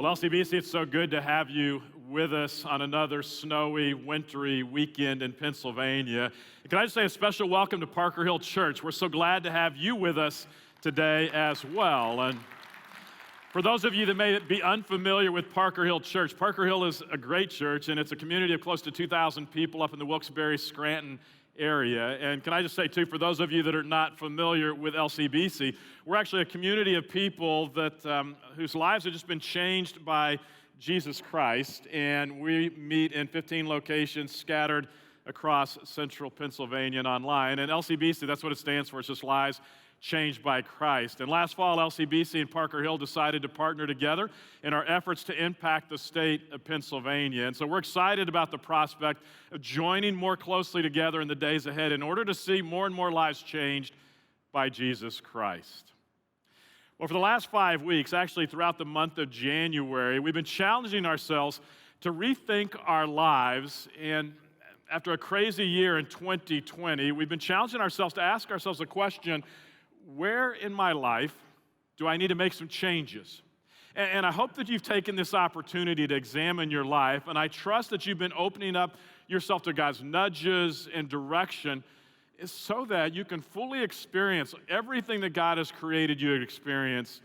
Well, LCBC, it's so good to have you with us on another snowy, wintry weekend in Pennsylvania. And can I just say a special welcome to Parker Hill Church? We're so glad to have you with us today as well. And for those of you that may be unfamiliar with Parker Hill Church, Parker Hill is a great church, and it's a community of close to 2,000 people up in the Wilkes-Barre, Scranton area. And can I just say, too, for those of you that are not familiar with LCBC, we're actually a community of people that whose lives have just been changed by Jesus Christ, and we meet in 15 locations scattered across central Pennsylvania and online. And LCBC, that's what it stands for. It's just Lives Changed by Christ. And last fall, LCBC and Parker Hill decided to partner together in our efforts to impact the state of Pennsylvania. And so we're excited about the prospect of joining more closely together in the days ahead in order to see more and more lives changed by Jesus Christ. Well, for the last 5 weeks, actually throughout the month of January, we've been challenging ourselves to rethink our lives. And after a crazy year in 2020, we've been challenging ourselves to ask ourselves a question: where in my life do I need to make some changes? And I hope that you've taken this opportunity to examine your life, and I trust that you've been opening up yourself to God's nudges and direction so that you can fully experience everything that God has created you to experience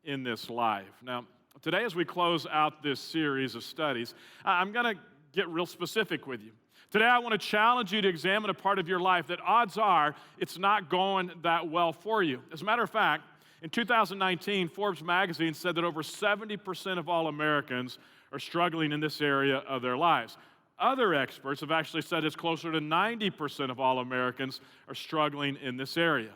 in this life. Now, today as we close out this series of studies, I'm going to get real specific with you. Today, I want to challenge you to examine a part of your life that odds are it's not going that well for you. As a matter of fact, in 2019, Forbes magazine said that over 70% of all Americans are struggling in this area of their lives. Other experts have actually said it's closer to 90% of all Americans are struggling in this area.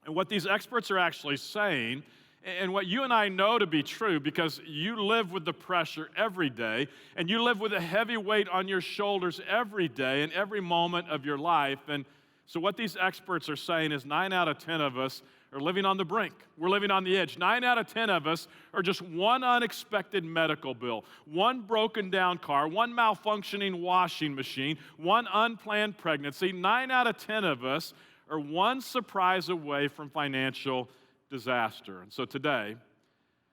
And what these experts are actually saying, and what you and I know to be true, because you live with the pressure every day, and you live with a heavy weight on your shoulders every day and every moment of your life. And so what these experts are saying is 9 out of 10 of us are living on the brink. We're living on the edge. 9 out of 10 of us are just one unexpected medical bill, one broken down car, one malfunctioning washing machine, one unplanned pregnancy. 9 out of 10 of us are one surprise away from financial disaster. And so today,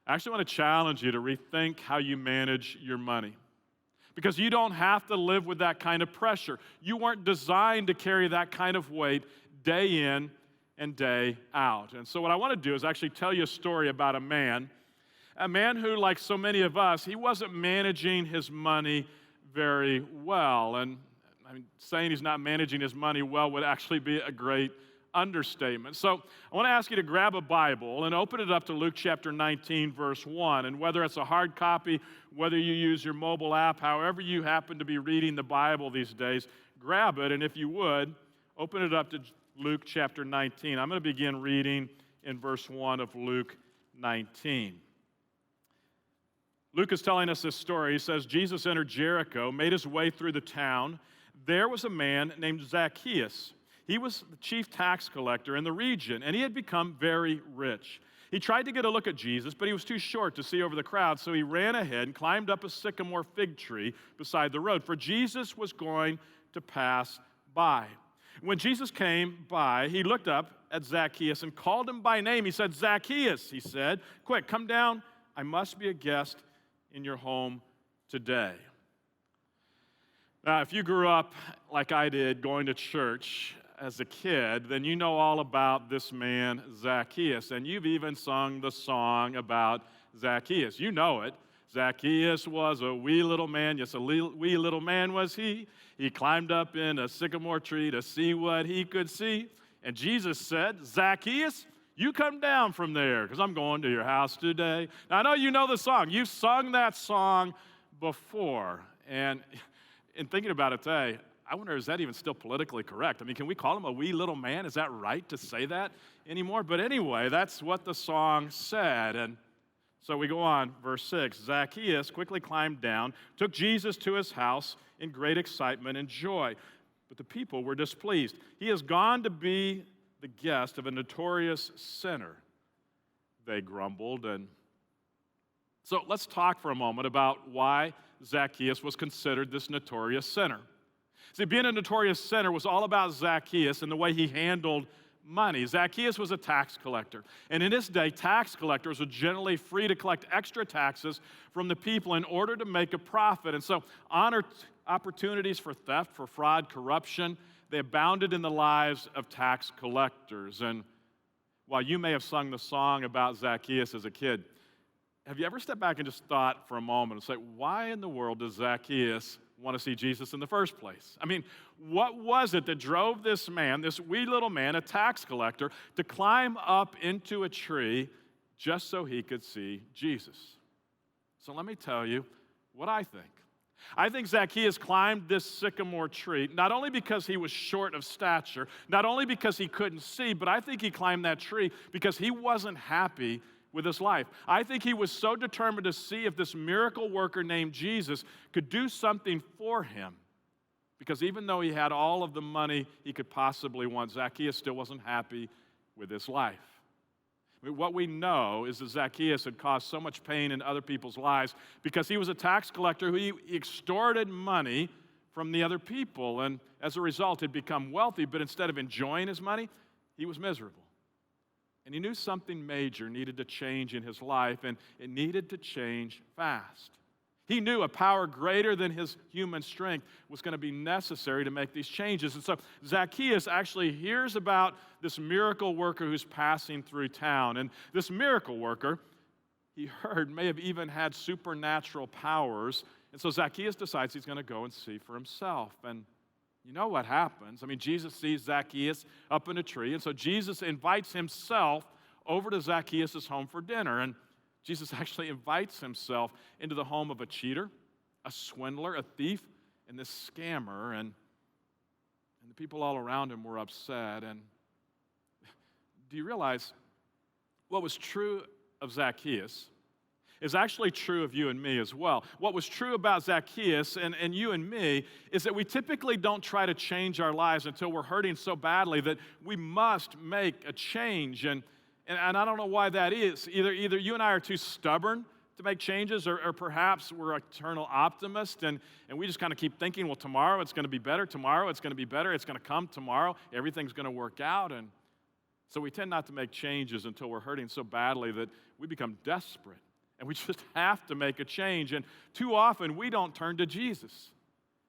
I actually want to challenge you to rethink how you manage your money. Because you don't have to live with that kind of pressure. You weren't designed to carry that kind of weight day in and day out. And so what I want to do is actually tell you a story about a man who, like so many of us, he wasn't managing his money very well. And I mean, saying he's not managing his money well would actually be a great understatement. So I want to ask you to grab a Bible and open it up to Luke chapter 19, verse 1. And whether it's a hard copy, whether you use your mobile app, however you happen to be reading the Bible these days, grab it. And if you would, open it up to Luke chapter 19. I'm going to begin reading in verse 1 of Luke 19. Luke is telling us this story. He says, Jesus entered Jericho, made his way through the town. There was a man named Zacchaeus. He was the chief tax collector in the region, and he had become very rich. He tried to get a look at Jesus, but he was too short to see over the crowd, so he ran ahead and climbed up a sycamore fig tree beside the road, for Jesus was going to pass by. When Jesus came by, he looked up at Zacchaeus and called him by name. He said, "Zacchaeus," he said, "quick, come down. I must be a guest in your home today." Now, if you grew up like I did, going to church as a kid, then you know all about this man, Zacchaeus. And you've even sung the song about Zacchaeus. You know it. Zacchaeus was a wee little man. Yes, a wee little man was he. He climbed up in a sycamore tree to see what he could see. And Jesus said, "Zacchaeus, you come down from there, because I'm going to your house today." Now, I know you know the song. You've sung that song before. And in thinking about it today, I wonder, is that even still politically correct? I mean, can we call him a wee little man? Is that right to say that anymore? But anyway, that's what the song said. And so we go on, verse 6. Zacchaeus quickly climbed down, took Jesus to his house in great excitement and joy. But the people were displeased. He has gone to be the guest of a notorious sinner, they grumbled. And so let's talk for a moment about why Zacchaeus was considered this notorious sinner. See, being a notorious sinner was all about Zacchaeus and the way he handled money. Zacchaeus was a tax collector. And in his day, tax collectors were generally free to collect extra taxes from the people in order to make a profit. And so opportunities for theft, for fraud, corruption, they abounded in the lives of tax collectors. And while you may have sung the song about Zacchaeus as a kid, have you ever stepped back and just thought for a moment and say, why in the world does Zacchaeus want to see Jesus in the first place? I mean, what was it that drove this man, this wee little man, a tax collector, to climb up into a tree just so he could see Jesus? So let me tell you what I think. I think Zacchaeus climbed this sycamore tree not only because he was short of stature, not only because he couldn't see, but I think he climbed that tree because he wasn't happy with his life. I think he was so determined to see if this miracle worker named Jesus could do something for him. Because even though he had all of the money he could possibly want, Zacchaeus still wasn't happy with his life. I mean, what we know is that Zacchaeus had caused so much pain in other people's lives because he was a tax collector who he extorted money from the other people, and as a result had become wealthy, but instead of enjoying his money, he was miserable. And he knew something major needed to change in his life, and it needed to change fast. He knew a power greater than his human strength was going to be necessary to make these changes. And so Zacchaeus actually hears about this miracle worker who's passing through town. And this miracle worker, he heard, may have even had supernatural powers. And so Zacchaeus decides he's going to go and see for himself. And you know what happens. I mean, Jesus sees Zacchaeus up in a tree, and so Jesus invites himself over to Zacchaeus' home for dinner. And Jesus actually invites himself into the home of a cheater, a swindler, a thief, and this scammer. And the people all around him were upset. And do you realize what was true of Zacchaeus is actually true of you and me as well? What was true about Zacchaeus and you and me is that we typically don't try to change our lives until we're hurting so badly that we must make a change. And I don't know why that is. Either you and I are too stubborn to make changes, or perhaps we're eternal optimists, and we just kind of keep thinking, well, tomorrow it's going to be better, tomorrow it's going to be better, it's going to come tomorrow, everything's going to work out. And so we tend not to make changes until we're hurting so badly that we become desperate. And we just have to make a change. And too often, we don't turn to Jesus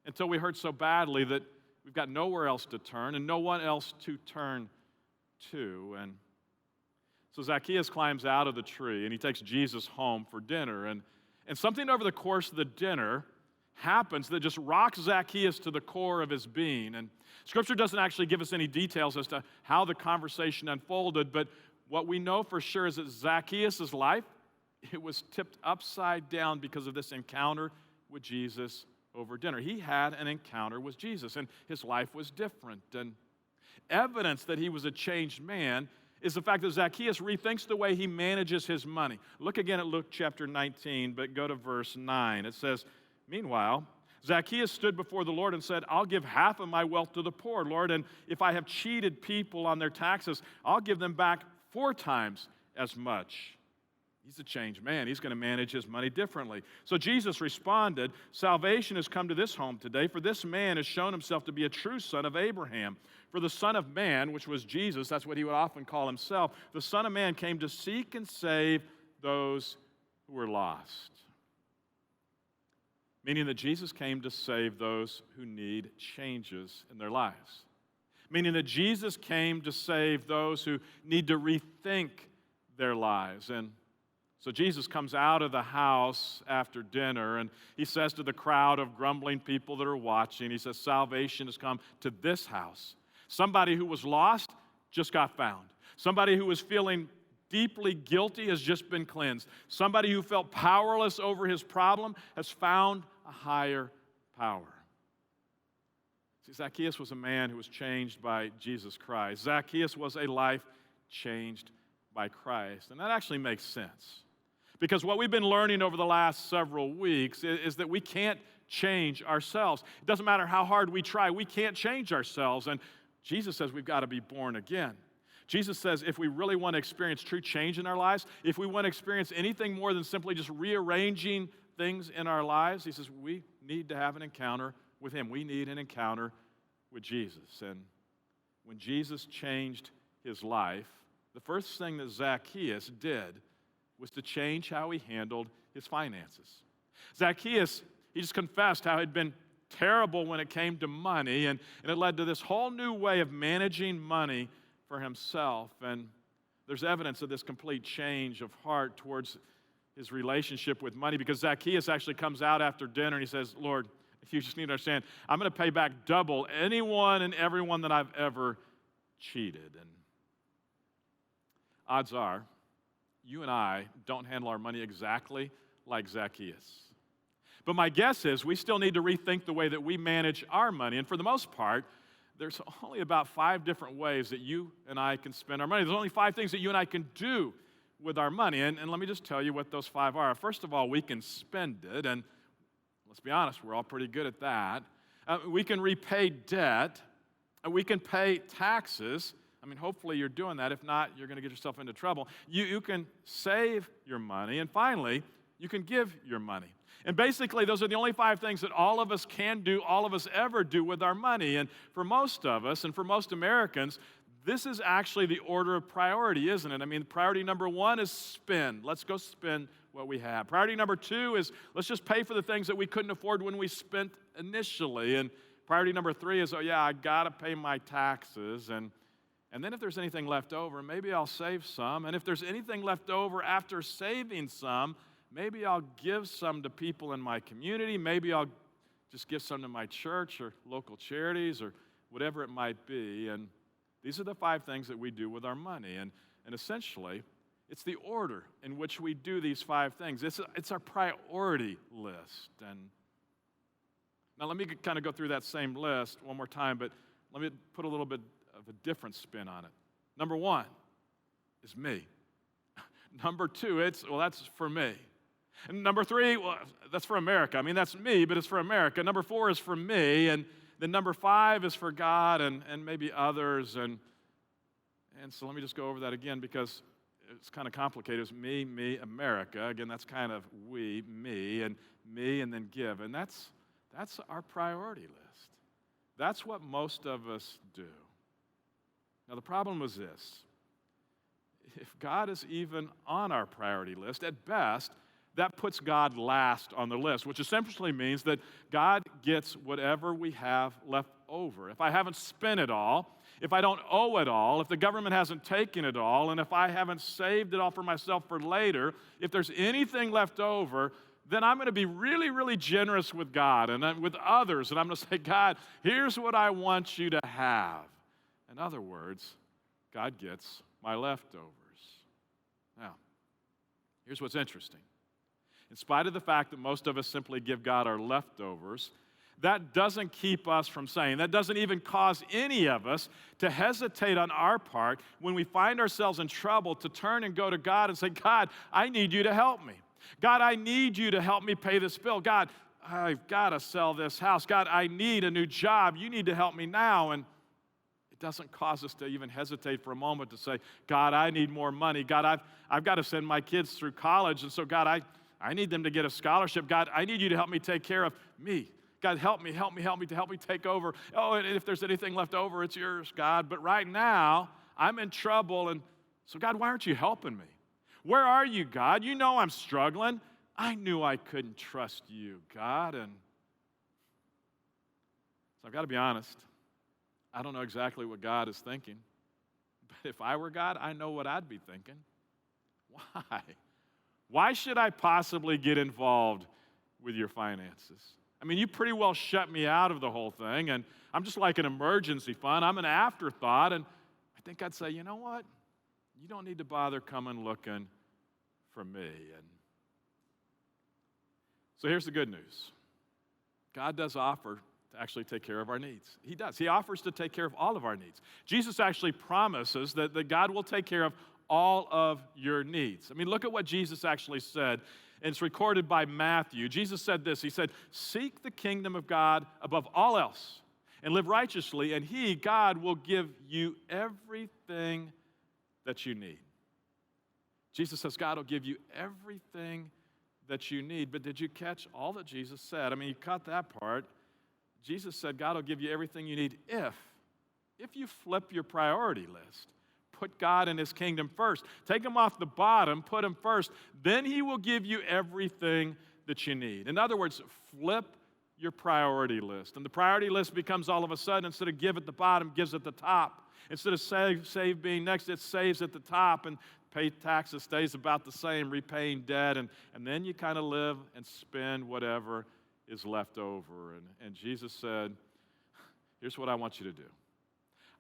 until we hurt so badly that we've got nowhere else to turn and no one else to turn to. And so Zacchaeus climbs out of the tree, and he takes Jesus home for dinner. And something over the course of the dinner happens that just rocks Zacchaeus to the core of his being. And Scripture doesn't actually give us any details as to how the conversation unfolded, but what we know for sure is that Zacchaeus' life, it was tipped upside down because of this encounter with Jesus over dinner. He had an encounter with Jesus, and his life was different. And evidence that he was a changed man is the fact that Zacchaeus rethinks the way he manages his money. Look again at Luke chapter 19, but go to verse 9. It says, "Meanwhile, Zacchaeus stood before the Lord and said, 'I'll give half of my wealth to the poor, Lord, and if I have cheated people on their taxes, I'll give them back 4 times as much.'" He's a changed man. He's going to manage his money differently. So Jesus responded, "Salvation has come to this home today, for this man has shown himself to be a true son of Abraham. For the Son of Man," which was Jesus, that's what he would often call himself, "the Son of Man came to seek and save those who were lost." Meaning that Jesus came to save those who need changes in their lives. Meaning that Jesus came to save those who need to rethink their lives. And so Jesus comes out of the house after dinner, and he says to the crowd of grumbling people that are watching, he says, "Salvation has come to this house." Somebody who was lost just got found. Somebody who was feeling deeply guilty has just been cleansed. Somebody who felt powerless over his problem has found a higher power. See, Zacchaeus was a man who was changed by Jesus Christ. Zacchaeus was a life changed by Christ. And that actually makes sense. Because what we've been learning over the last several weeks is that we can't change ourselves. It doesn't matter how hard we try, we can't change ourselves. And Jesus says we've got to be born again. Jesus says if we really want to experience true change in our lives, if we want to experience anything more than simply just rearranging things in our lives, he says we need to have an encounter with him. We need an encounter with Jesus. And when Jesus changed his life, the first thing that Zacchaeus did was to change how he handled his finances. Zacchaeus, he just confessed how he'd been terrible when it came to money, and it led to this whole new way of managing money for himself. And there's evidence of this complete change of heart towards his relationship with money, because Zacchaeus actually comes out after dinner and he says, Lord, you just need to understand, I'm going to pay back double anyone and everyone that I've ever cheated. And odds are, you and I don't handle our money exactly like Zacchaeus. But my guess is we still need to rethink the way that we manage our money. And for the most part, there's only about 5 different ways that you and I can spend our money. There's only 5 things that you and I can do with our money. And let me just tell you what those 5 are. First of all, we can spend it. And let's be honest, we're all pretty good at that. We can repay debt. We can pay taxes. I mean, hopefully you're doing that. If not, you're going to get yourself into trouble. You can save your money. And finally, you can give your money. And basically, those are the only 5 things that all of us can do, all of us ever do with our money. And for most of us, and for most Americans, this is actually the order of priority, isn't it? I mean, priority number 1 is spend. Let's go spend what we have. Priority number 2 is let's just pay for the things that we couldn't afford when we spent initially. And priority number 3 is, oh yeah, I got to pay my taxes. And then if there's anything left over, maybe I'll save some. And if there's anything left over after saving some, maybe I'll give some to people in my community. Maybe I'll just give some to my church or local charities or whatever it might be. And these are the 5 things that we do with our money. And essentially, it's the order in which we do these 5 things. It's our priority list. And now let me kind of go through that same list one more time, but let me put a little bit of a different spin on it. Number 1 is me. Number 2, that's for me. And number 3, well, that's for America. I mean, that's me, but it's for America. Number 4 is for me, and then number 5 is for God and maybe others. And so let me just go over that again because it's kind of complicated. It's me, America. Again, that's kind of we, me, and then give. And that's our priority list. That's what most of us do. Now, the problem was this. If God is even on our priority list, at best, that puts God last on the list, which essentially means that God gets whatever we have left over. If I haven't spent it all, if I don't owe it all, if the government hasn't taken it all, and if I haven't saved it all for myself for later, if there's anything left over, then I'm going to be really, really generous with God and with others. And I'm going to say, God, here's what I want you to have. In other words, God gets my leftovers. Now, here's what's interesting. In spite of the fact that most of us simply give God our leftovers, that doesn't keep us from saying, that doesn't even cause any of us to hesitate on our part when we find ourselves in trouble to turn and go to God and say, God, I need you to help me. God, I need you to help me pay this bill. God, I've got to sell this house. God, I need a new job. You need to help me now. And it doesn't cause us to even hesitate for a moment to say, God, I need more money. God, I've got to send my kids through college. And so, God, I need them to get a scholarship. God, I need you to help me take care of me. God, help me take over. Oh, and if there's anything left over, it's yours, God. But right now, I'm in trouble. And so, God, why aren't you helping me? Where are you, God? You know I'm struggling. I knew I couldn't trust you, God. And so I've got to be honest. I don't know exactly what God is thinking. But if I were God, I know what I'd be thinking. Why? Why should I possibly get involved with your finances? I mean, you pretty well shut me out of the whole thing, and I'm just like an emergency fund. I'm an afterthought, and I think I'd say, you know what? You don't need to bother coming looking for me. And so here's the good news. God does offer to actually take care of our needs. He does. He offers to take care of all of our needs. Jesus actually promises that God will take care of all of your needs. I mean, look at what Jesus actually said, and it's recorded by Matthew. Jesus said this. He said, seek the kingdom of God above all else and live righteously, and He, God, will give you everything that you need. Jesus says God will give you everything that you need. But did you catch all that Jesus said? I mean, you caught that part. Jesus said God will give you everything you need if you flip your priority list. Put God and his kingdom first. Take him off the bottom, put him first. Then he will give you everything that you need. In other words, flip your priority list. And the priority list becomes all of a sudden, instead of give at the bottom, gives at the top. Instead of save being next, it saves at the top, and pay taxes stays about the same, repaying debt, and then you kind of live and spend whatever is left over. And Jesus said, here's what I want you to do.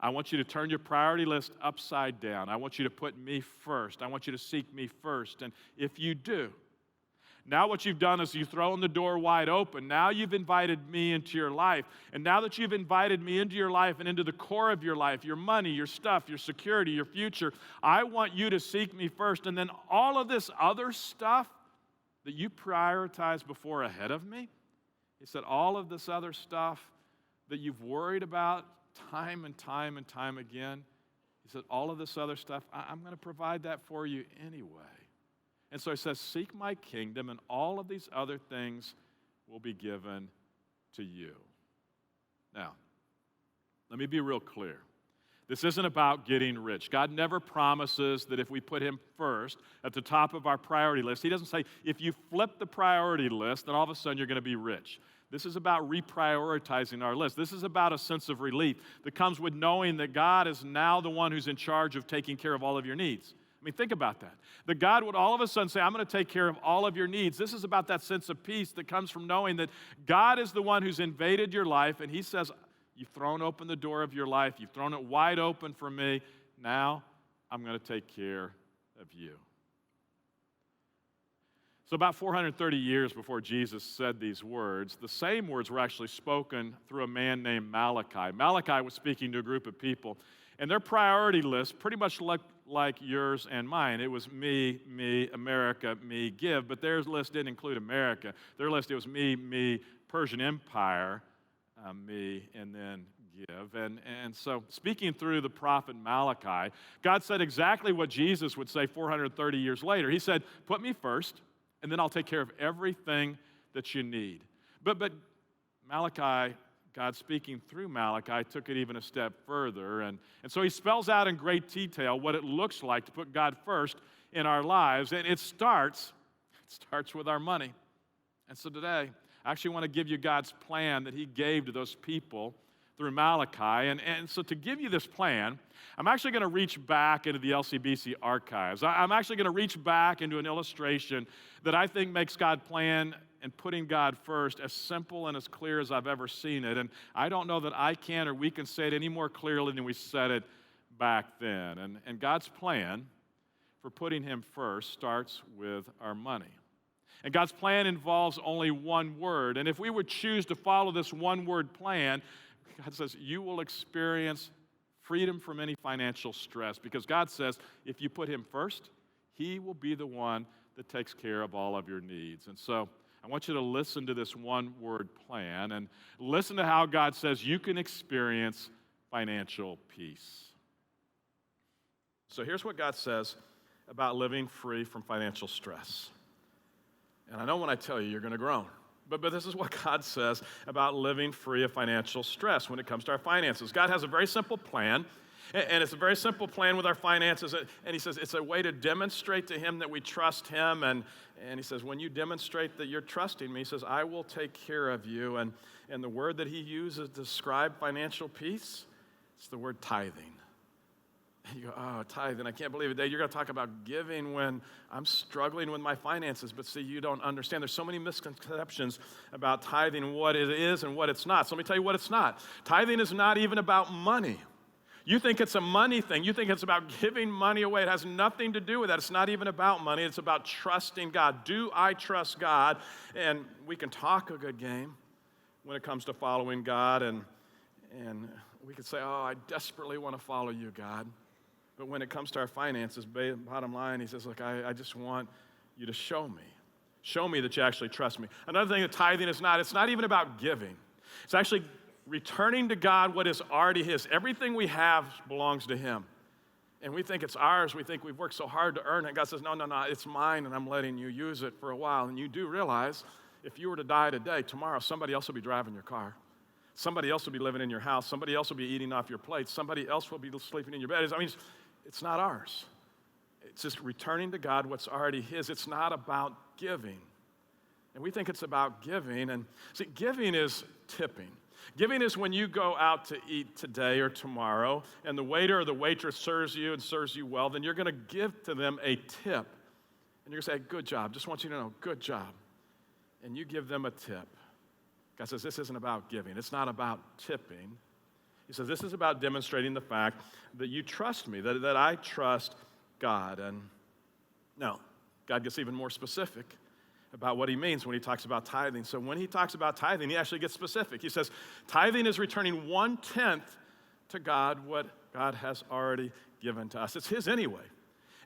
I want you to turn your priority list upside down. I want you to put me first. I want you to seek me first. And if you do, now what you've done is you've thrown the door wide open. Now you've invited me into your life. And now that you've invited me into your life and into the core of your life, your money, your stuff, your security, your future, I want you to seek me first. And then all of this other stuff that you prioritize before ahead of me, he said, all of this other stuff that you've worried about time and time and time again, he said, all of this other stuff, I'm going to provide that for you anyway. And so he says, seek my kingdom, and all of these other things will be given to you. Now, let me be real clear. This isn't about getting rich. God never promises that if we put him first at the top of our priority list, he doesn't say, if you flip the priority list, then all of a sudden you're going to be rich. This is about reprioritizing our list. This is about a sense of relief that comes with knowing that God is now the one who's in charge of taking care of all of your needs. I mean, think about that. That God would all of a sudden say, I'm going to take care of all of your needs. This is about that sense of peace that comes from knowing that God is the one who's invaded your life, and he says, you've thrown open the door of your life. You've thrown it wide open for me. Now I'm going to take care of you. So about 430 years before Jesus said these words, the same words were actually spoken through a man named Malachi. Malachi was speaking to a group of people, and their priority list pretty much looked like yours and mine. It was me, me, America, me, give. But their list didn't include America. Their list, it was me, me, Persian Empire, me, and then give. And so speaking through the prophet Malachi, God said exactly what Jesus would say 430 years later. He said, put me first, and then I'll take care of everything that you need. But Malachi, God speaking through Malachi, took it even a step further. And so he spells out in great detail what it looks like to put God first in our lives. And it starts with our money. And so today, I actually want to give you God's plan that he gave to those people through Malachi. And so to give you this plan, I'm actually going to reach back into the LCBC archives. I'm actually going to reach back into an illustration that I think makes God's plan and putting God first as simple and as clear as I've ever seen it. And I don't know that I can or we can say it any more clearly than we said it back then. And God's plan for putting him first starts with our money. And God's plan involves only one word. And if we would choose to follow this one-word plan, God says you will experience freedom from any financial stress, because God says if you put him first, he will be the one that takes care of all of your needs. And so I want you to listen to this one-word plan and listen to how God says you can experience financial peace. So here's what God says about living free from financial stress. And I know when I tell you, you're going to groan. But this is what God says about living free of financial stress when it comes to our finances. God has a very simple plan, and it's a very simple plan with our finances. And he says it's a way to demonstrate to him that we trust him. And he says, when you demonstrate that you're trusting me, he says, I will take care of you. And the word that he uses to describe financial peace, it's the word tithing. And you go, oh, tithing, I can't believe it. Dave, you're going to talk about giving when I'm struggling with my finances. But see, you don't understand. There's so many misconceptions about tithing, what it is and what it's not. So let me tell you what it's not. Tithing is not even about money. You think it's a money thing. You think it's about giving money away. It has nothing to do with that. It's not even about money. It's about trusting God. Do I trust God? And we can talk a good game when it comes to following God. And we can say, oh, I desperately want to follow you, God. But when it comes to our finances, bottom line, he says, look, I just want you to show me. Show me that you actually trust me. Another thing that tithing is not, it's not even about giving. It's actually returning to God what is already his. Everything we have belongs to him. And we think it's ours. We think we've worked so hard to earn it. God says, no, it's mine, and I'm letting you use it for a while. And you do realize if you were to die today, tomorrow somebody else will be driving your car. Somebody else will be living in your house. Somebody else will be eating off your plate. Somebody else will be sleeping in your bed. I mean, it's not ours. It's just returning to God what's already His. It's not about giving. And we think it's about giving. And see, giving is tipping. Giving is when you go out to eat today or tomorrow, and the waiter or the waitress serves you and serves you well, then you're going to give to them a tip. And you're going to say, good job. Just want you to know, good job. And you give them a tip. God says, this isn't about giving. It's not about tipping. He says, this is about demonstrating the fact that you trust me, that I trust God. And now, God gets even more specific about what he means when he talks about tithing. So when he talks about tithing, he actually gets specific. He says, tithing is returning 1/10 to God what God has already given to us. It's his anyway.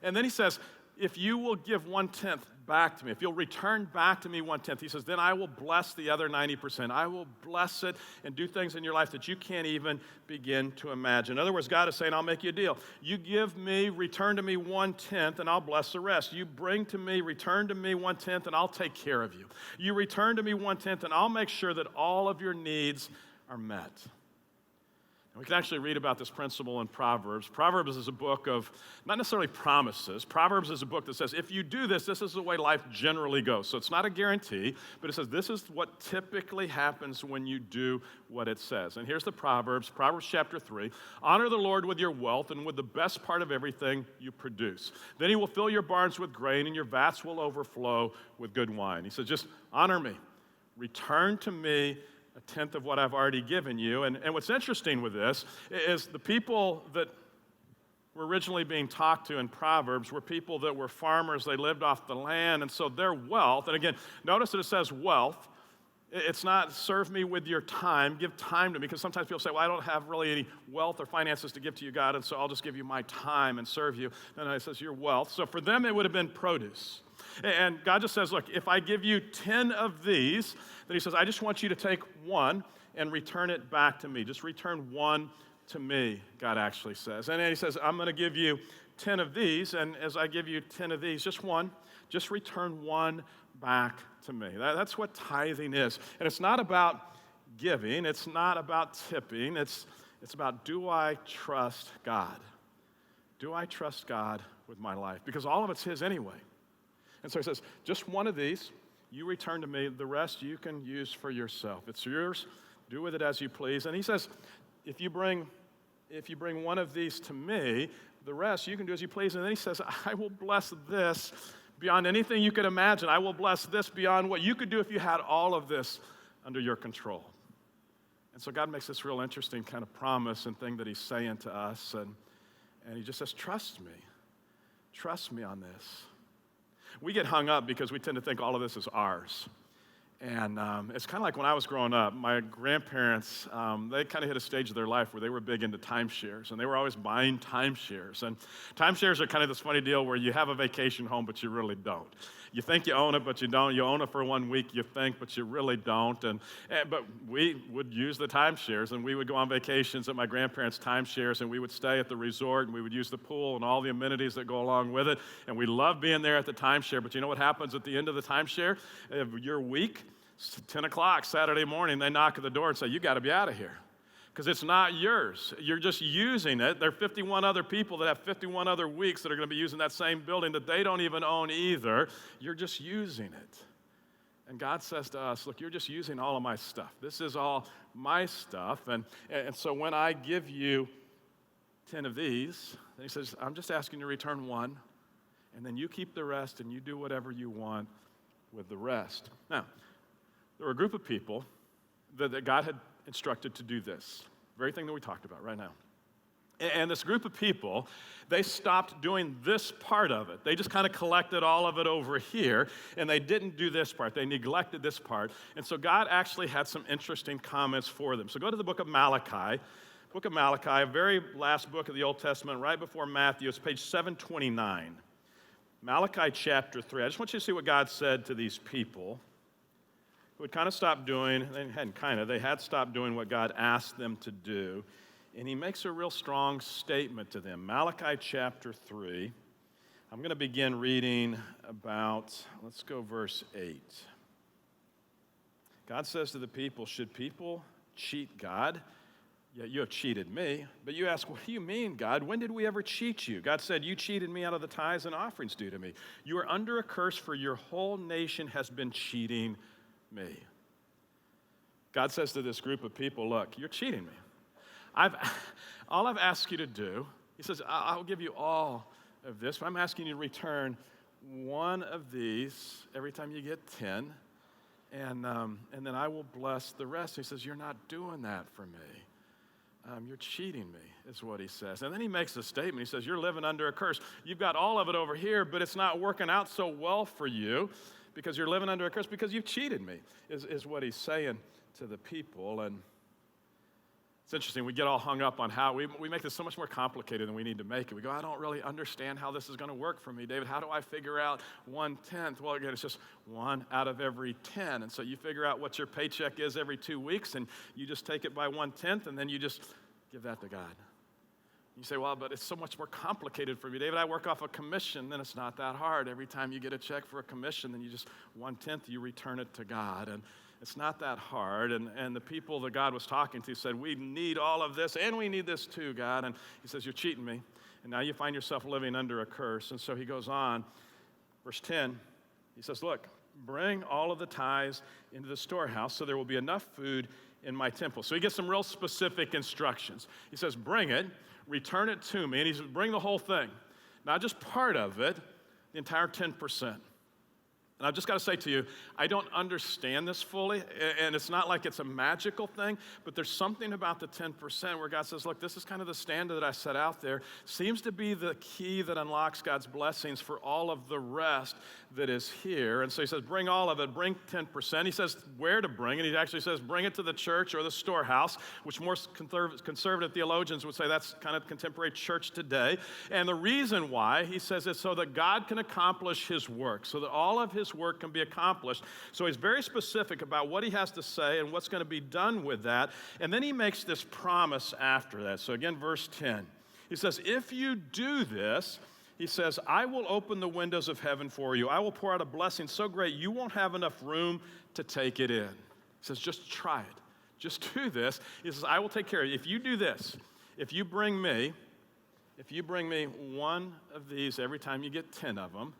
And then he says, if you will give 1/10 back to me, if you'll return back to me 1/10, he says, then I will bless the other 90%. I will bless it and do things in your life that you can't even begin to imagine. In other words, God is saying, I'll make you a deal. You give me, return to me 1/10, and I'll bless the rest. You bring to me, return to me 1/10, and I'll take care of you. You return to me 1/10, and I'll make sure that all of your needs are met. And we can actually read about this principle in Proverbs. Proverbs is a book of not necessarily promises. Proverbs is a book that says, if you do this, this is the way life generally goes. So it's not a guarantee, but it says this is what typically happens when you do what it says. And here's the Proverbs chapter 3. Honor the Lord with your wealth and with the best part of everything you produce. Then he will fill your barns with grain and your vats will overflow with good wine. He says, just honor me. Return to me 1/10 of what I've already given you. And what's interesting with this is the people that were originally being talked to in Proverbs were people that were farmers. They lived off the land, and so their wealth, and again, notice that it says wealth. It's not serve me with your time, give time to me, because sometimes people say, well, I don't have really any wealth or finances to give to you, God, and so I'll just give you my time and serve you. No, it says your wealth. So for them, it would have been produce. And God just says, look, if I give you 10 of these, then he says, I just want you to take one and return it back to me. Just return one to me, God actually says. And then he says, I'm going to give you 10 of these, and as I give you 10 of these, just return one back to me. That's what tithing is. And it's not about giving. It's not about tipping. It's about, do I trust God? Do I trust God with my life? Because all of it's his anyway. And so he says, just one of these, you return to me. The rest you can use for yourself. It's yours. Do with it as you please. And he says, if you bring one of these to me, the rest you can do as you please. And then he says, I will bless this beyond anything you could imagine. I will bless this beyond what you could do if you had all of this under your control. And so God makes this real interesting kind of promise and thing that he's saying to us. And he just says, trust me. Trust me on this. We get hung up because we tend to think all of this is ours. And it's kind of like when I was growing up, my grandparents, they kind of hit a stage of their life where they were big into timeshares, and they were always buying timeshares. And timeshares are kind of this funny deal where you have a vacation home, but you really don't. You think you own it, but you don't. You own it for 1 week, you think, but you really don't. But we would use the timeshares, and we would go on vacations at my grandparents' timeshares, and we would stay at the resort, and we would use the pool and all the amenities that go along with it. And we love being there at the timeshare. But you know what happens at the end of the timeshare? If you're weak, 10 o'clock Saturday morning, they knock at the door and say, you got to be out of here. Because it's not yours. You're just using it. There are 51 other people that have 51 other weeks that are going to be using that same building that they don't even own either. You're just using it. And God says to us, look, you're just using all of my stuff. This is all my stuff. And so when I give you 10 of these, then he says, I'm just asking you to return one, and then you keep the rest and you do whatever you want with the rest. Now, there were a group of people that God had instructed to do this very thing that we talked about right now. And this group of people, they stopped doing this part of it. They just kind of collected all of it over here, and they didn't do this part. They neglected this part. And so God actually had some interesting comments for them. So go to the book of Malachi. Book of Malachi, very last book of the Old Testament, right before Matthew. It's page 729. Malachi chapter 3. I just want you to see what God said to these people who had kind of stopped doing, they had stopped doing what God asked them to do. And he makes a real strong statement to them. Malachi chapter 3. I'm going to begin reading about, let's go verse 8. God says to the people, should people cheat God Yeah, you have cheated me. But you ask, what do you mean, God? When did we ever cheat you? God said, you cheated me out of the tithes and offerings due to me. You are under a curse, for your whole nation has been cheating me. God says to this group of people, look, you're cheating me. All I've asked you to do, he says, I'll give you all of this, but I'm asking you to return one of these every time you get 10, and then I will bless the rest. He says, you're not doing that for me. You're cheating me, is what he says. And then he makes a statement. He says, you're living under a curse. You've got all of it over here, but it's not working out so well for you because you're living under a curse because you've cheated me, is what he's saying to the people. And it's interesting, we get all hung up on how we make this so much more complicated than we need to make it. We go, I don't really understand how this is going to work for me, David. How do I figure out 1/10? Well, again, it's just 1 out of every 10. And so you figure out what your paycheck is every 2 weeks, and you just take it by 1/10, and then you just give that to God. You say, well, but it's so much more complicated for me, David. I work off a commission, then it's not that hard. Every time you get a check for a commission, then you just 1/10, you return it to God. And it's not that hard. And the people that God was talking to said, we need all of this, and we need this too, God. And he says, you're cheating me. And now you find yourself living under a curse. And so he goes on, verse 10, he says, look, bring all of the tithes into the storehouse so there will be enough food in my temple. So he gets some real specific instructions. He says, bring it, return it to me. And he says, bring the whole thing. Not just part of it, the entire 10%. And I've just got to say to you, I don't understand this fully, and it's not like it's a magical thing, but there's something about the 10% where God says, look, this is kind of the standard that I set out there. Seems to be the key that unlocks God's blessings for all of the rest that is here. And so he says, bring all of it, bring 10%. He says where to bring it. He actually says, bring it to the church or the storehouse, which more conservative theologians would say that's kind of contemporary church today. And the reason why, he says, is so that God can accomplish his work, so that all of his work can be accomplished. So he's very specific about what he has to say and what's going to be done with that. And then he makes this promise after that. So again, verse 10, he says, if you do this, he says, I will open the windows of heaven for you. I will pour out a blessing so great you won't have enough room to take it in. He says, just try it. Just do this. He says, I will take care of you. If you do this, if you bring me one of these every time you get 10 of them,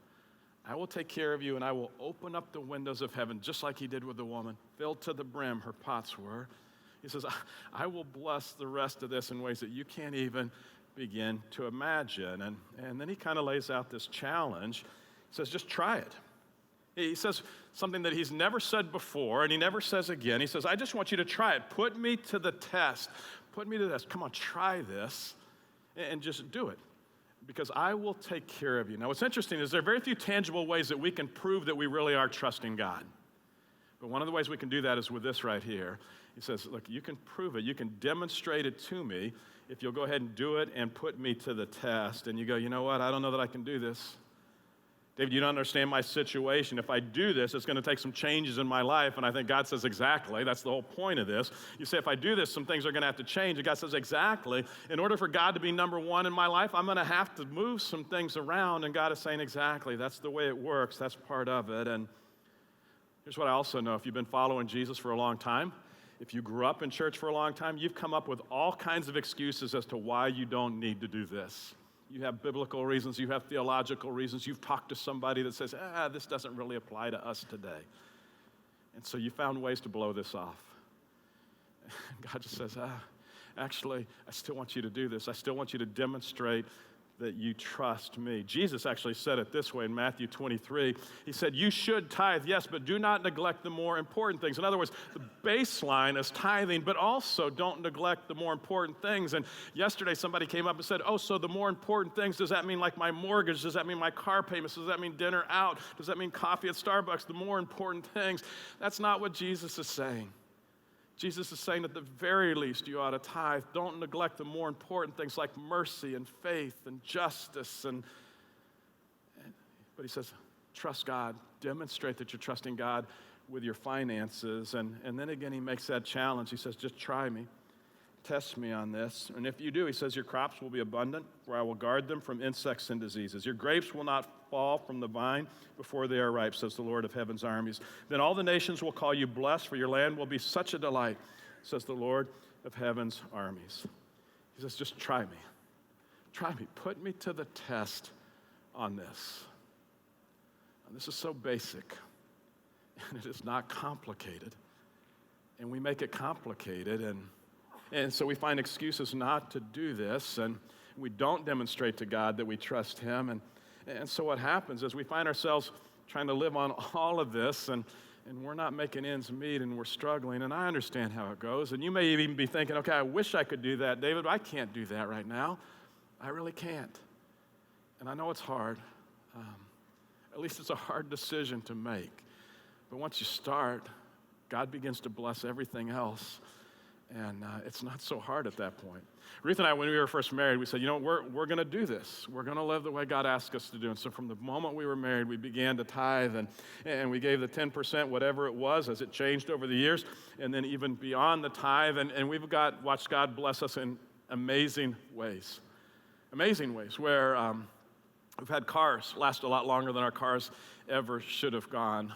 I will take care of you, and I will open up the windows of heaven, just like he did with the woman, filled to the brim her pots were. He says, I will bless the rest of this in ways that you can't even begin to imagine. And then he kind of lays out this challenge. He says, just try it. He says something that he's never said before, and he never says again. He says, I just want you to try it. Put me to the test. Put me to this. Come on, try this, and just do it, because I will take care of you. Now, what's interesting is there are very few tangible ways that we can prove that we really are trusting God. But one of the ways we can do that is with this right here. He says, look, you can prove it. You can demonstrate it to me if you'll go ahead and do it and put me to the test. And you go, you know what? I don't know that I can do this. David, you don't understand my situation. If I do this, it's going to take some changes in my life. And I think God says, exactly. That's the whole point of this. You say, if I do this, some things are going to have to change. And God says, exactly. In order for God to be number one in my life, I'm going to have to move some things around. And God is saying, exactly. That's the way it works. That's part of it. And here's what I also know. If you've been following Jesus for a long time, if you grew up in church for a long time, you've come up with all kinds of excuses as to why you don't need to do this. You have biblical reasons, you have theological reasons, you've talked to somebody that says, this doesn't really apply to us today. And so you found ways to blow this off. God just says, actually, I still want you to do this. I still want you to demonstrate that you trust me. Jesus actually said it this way in Matthew 23. He said, you should tithe, yes, but do not neglect the more important things. In other words, the baseline is tithing, but also don't neglect the more important things. And yesterday somebody came up and said, so the more important things, does that mean like my mortgage? Does that mean my car payments? Does that mean dinner out? Does that mean coffee at Starbucks? The more important things. That's not what Jesus is saying. Jesus is saying at the very least you ought to tithe. Don't neglect the more important things like mercy and faith and justice. But he says, trust God. Demonstrate that you're trusting God with your finances. And then again, he makes that challenge. He says, just try me. Test me on this. And if you do, he says, your crops will be abundant, for I will guard them from insects and diseases. Your grapes will not fall from the vine before they are ripe, says the Lord of heaven's armies. Then all the nations will call you blessed, for your land will be such a delight, says the Lord of heaven's armies. He says, just try me. Try me. Put me to the test on this. And this is so basic, and it is not complicated. And we make it complicated, and so we find excuses not to do this, and we don't demonstrate to God that we trust him. And so what happens is we find ourselves trying to live on all of this, and we're not making ends meet, and we're struggling. And I understand how it goes. And you may even be thinking, okay, I wish I could do that, David, but I can't do that right now. I really can't. And I know it's hard. At least it's a hard decision to make. But once you start, God begins to bless everything else. And it's not so hard at that point. Ruth and I, when we were first married, we said, we're going to do this. We're going to live the way God asked us to do. And so from the moment we were married, we began to tithe, and we gave the 10%, whatever it was, as it changed over the years, and then even beyond the tithe. And we've watched God bless us in amazing ways. Amazing ways where we've had cars last a lot longer than our cars ever should have gone.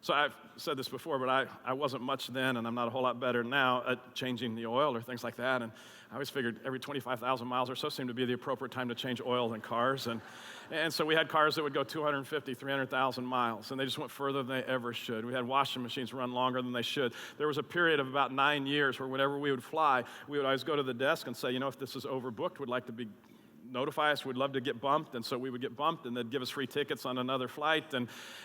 So I've said this before, but I wasn't much then, and I'm not a whole lot better now at changing the oil or things like that. And I always figured every 25,000 miles or so seemed to be the appropriate time to change oil in cars. And so we had cars that would go 250, 300,000 miles, and they just went further than they ever should. We had washing machines run longer than they should. There was a period of about 9 years where whenever we would fly, we would always go to the desk and say, if this is overbooked, we'd like to be notify us, we'd love to get bumped, and so we would get bumped, and they'd give us free tickets on another flight,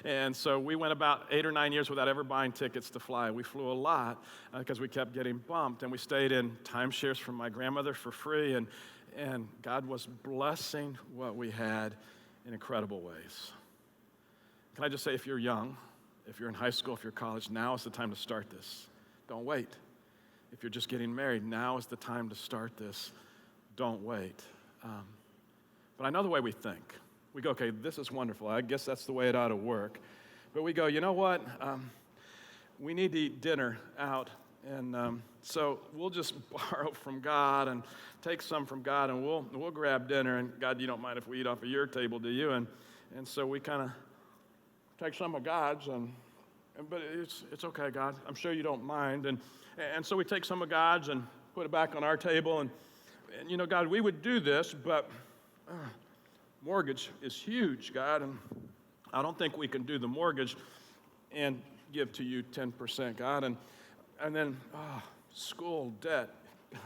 and so we went about 8 or 9 years without ever buying tickets to fly. We flew a lot because we kept getting bumped, and we stayed in timeshares from my grandmother for free, and God was blessing what we had in incredible ways. Can I just say, if you're young, if you're in high school, if you're college, now is the time to start this. Don't wait. If you're just getting married, now is the time to start this. Don't wait. But I know the way we think. We go, okay, this is wonderful. I guess that's the way it ought to work. But we go, you know what? We need to eat dinner out. And so we'll just borrow from God and take some from God, and we'll grab dinner. And God, you don't mind if we eat off of your table, do you? And so we kind of take some of God's, but it's okay, God. I'm sure you don't mind. And so we take some of God's and put it back on our table. And God, we would do this, but mortgage is huge, God, and I don't think we can do the mortgage and give to you 10%, God, and then school debt.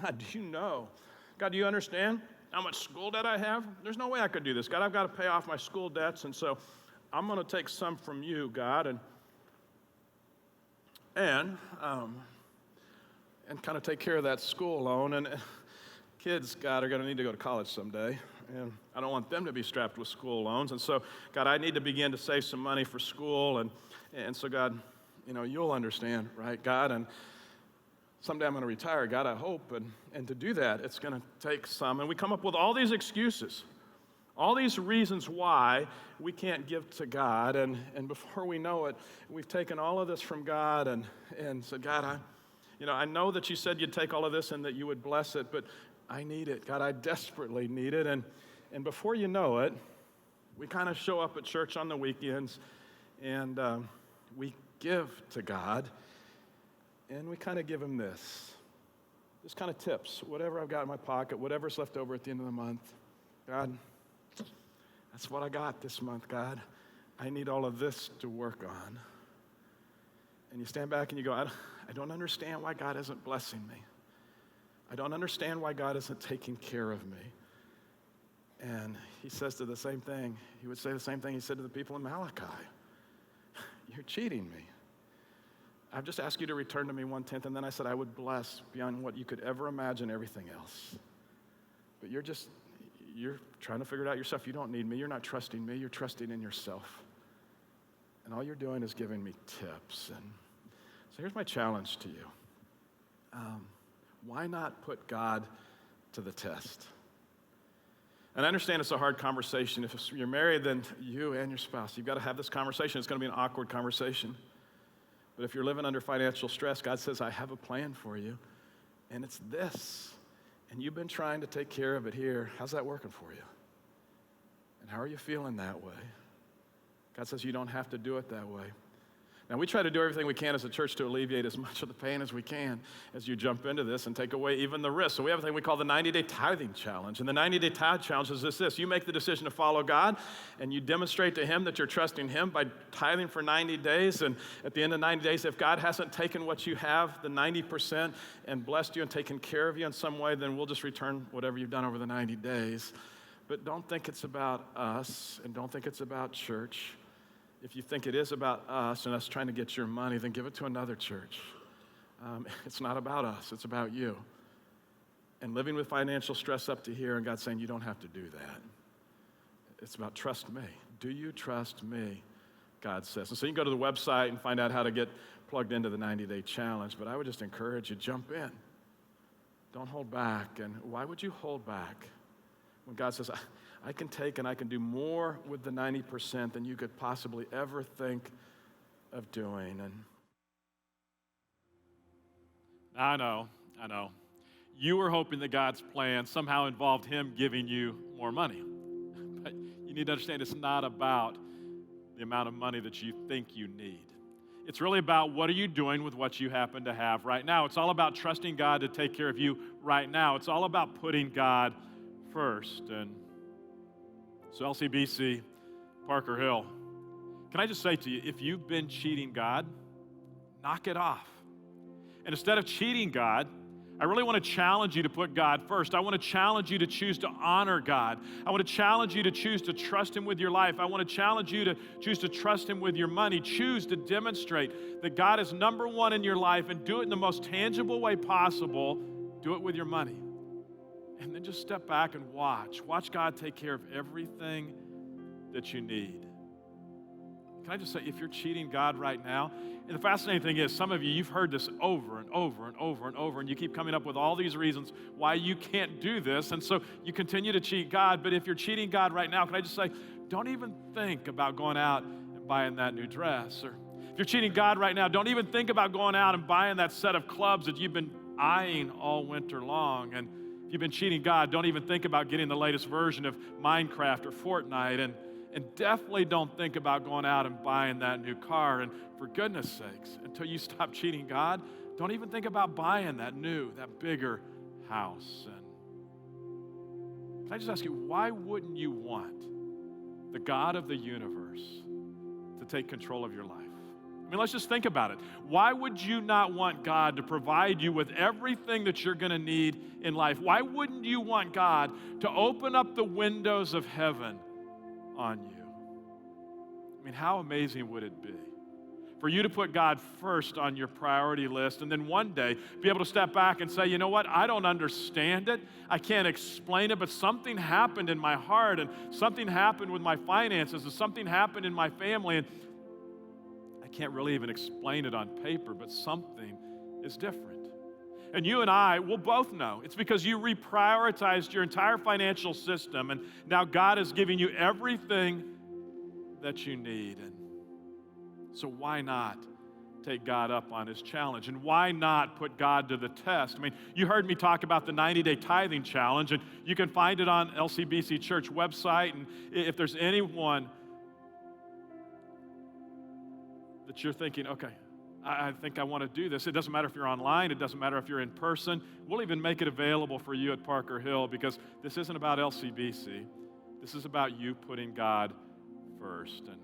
God, do you know? God, do you understand how much school debt I have? There's no way I could do this, God. I've got to pay off my school debts, and so I'm going to take some from you, God, and kind of take care of that school loan. And kids, God, are going to need to go to college someday, and I don't want them to be strapped with school loans. And so, God, I need to begin to save some money for school, and so, God, you'll understand, right, God? And someday I'm going to retire, God, I hope, and to do that, it's going to take some. And we come up with all these excuses, all these reasons why we can't give to God, and before we know it, we've taken all of this from God and said, God, I know that you said you'd take all of this and that you would bless it, but I need it. God, I desperately need it. And before you know it, we kind of show up at church on the weekends, and we give to God, and we kind of give him this. Just kind of tips, whatever I've got in my pocket, whatever's left over at the end of the month. God, that's what I got this month, God. I need all of this to work on. And you stand back and you go, I don't understand why God isn't blessing me. I don't understand why God isn't taking care of me. And he says the same thing. He would say the same thing he said to the people in Malachi. You're cheating me. I've just asked you to return to me 1/10, and then I said I would bless beyond what you could ever imagine everything else. But you're trying to figure it out yourself. You don't need me. You're not trusting me. You're trusting in yourself. And all you're doing is giving me tips. And so here's my challenge to you. Why not put God to the test? And I understand it's a hard conversation. If you're married, then you and your spouse, you've got to have this conversation. It's going to be an awkward conversation. But if you're living under financial stress, God says, I have a plan for you, and it's this. And you've been trying to take care of it here. How's that working for you? And how are you feeling that way? God says you don't have to do it that way. Now, we try to do everything we can as a church to alleviate as much of the pain as we can as you jump into this and take away even the risk. So we have a thing we call the 90-day tithing challenge. And the 90-day tithe challenge is this. You make the decision to follow God, and you demonstrate to him that you're trusting him by tithing for 90 days. And at the end of 90 days, if God hasn't taken what you have, the 90%, and blessed you and taken care of you in some way, then we'll just return whatever you've done over the 90 days. But don't think it's about us, and don't think it's about church. If you think it is about us and us trying to get your money, then give it to another church. It's not about us, it's about you. And living with financial stress up to here, and God saying, you don't have to do that. It's about trust me. Do you trust me? God says. And so you can go to the website and find out how to get plugged into the 90-day challenge, but I would just encourage you, jump in. Don't hold back. And why would you hold back when God says, I can take and I can do more with the 90% than you could possibly ever think of doing? And I know. You were hoping that God's plan somehow involved him giving you more money. But you need to understand it's not about the amount of money that you think you need. It's really about what are you doing with what you happen to have right now. It's all about trusting God to take care of you right now. It's all about putting God first. And so LCBC, Parker Hill, can I just say to you, if you've been cheating God, knock it off. And instead of cheating God, I really want to challenge you to put God first. I want to challenge you to choose to honor God. I want to challenge you to choose to trust him with your life. I want to challenge you to choose to trust him with your money. Choose to demonstrate that God is number one in your life and do it in the most tangible way possible. Do it with your money. And then just step back and watch. Watch God take care of everything that you need. Can I just say, if you're cheating God right now, and the fascinating thing is, some of you, you've heard this over and over and over and over, and you keep coming up with all these reasons why you can't do this, and so you continue to cheat God. But if you're cheating God right now, can I just say, don't even think about going out and buying that new dress. Or if you're cheating God right now, don't even think about going out and buying that set of clubs that you've been eyeing all winter long. And if you've been cheating God, don't even think about getting the latest version of Minecraft or Fortnite. And definitely don't think about going out and buying that new car. And for goodness sakes, until you stop cheating God, don't even think about buying that bigger house. And can I just ask you, why wouldn't you want the God of the universe to take control of your life? I mean, let's just think about it. Why would you not want God to provide you with everything that you're going to need in life? Why wouldn't you want God to open up the windows of heaven on you? I mean, how amazing would it be for you to put God first on your priority list and then one day be able to step back and say, you know what, I don't understand it, I can't explain it, but something happened in my heart and something happened with my finances and something happened in my family, and I can't really even explain it on paper, but something is different. And you and I will both know it's because you reprioritized your entire financial system, and now God is giving you everything that you need. And so why not take God up on his challenge? And why not put God to the test? I mean, you heard me talk about the 90-day tithing challenge, and you can find it on LCBC Church website. And if there's anyone that you're thinking, okay, I think I want to do this. It doesn't matter if you're online. It doesn't matter if you're in person. We'll even make it available for you at Parker Hill, because this isn't about LCBC. This is about you putting God first. And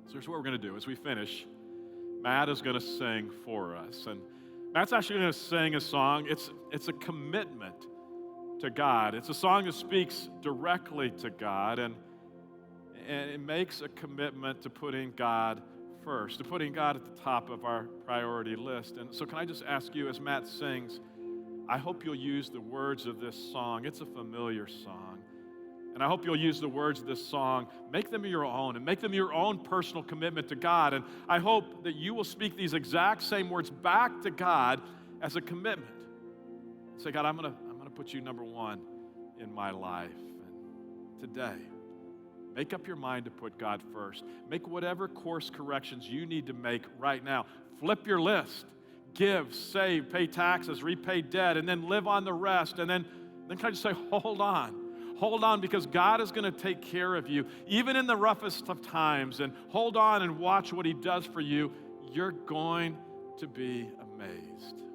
so here's what we're going to do. As we finish, Matt is going to sing for us. And Matt's actually going to sing a song. It's a commitment to God. It's a song that speaks directly to God, and it makes a commitment to putting God first, to putting God at the top of our priority list. And so can I just ask you, as Matt sings, I hope you'll use the words of this song. It's a familiar song. And I hope you'll use the words of this song, make them your own, and make them your own personal commitment to God. And I hope that you will speak these exact same words back to God as a commitment. Say, God, I'm gonna put you number one in my life. And today, make up your mind to put God first. Make whatever course corrections you need to make right now. Flip your list. Give, save, pay taxes, repay debt, and then live on the rest. And then can I just say, hold on. hold on because God is going to take care of you, even in the roughest of times. And hold on and watch what He does for you. You're going to be amazed.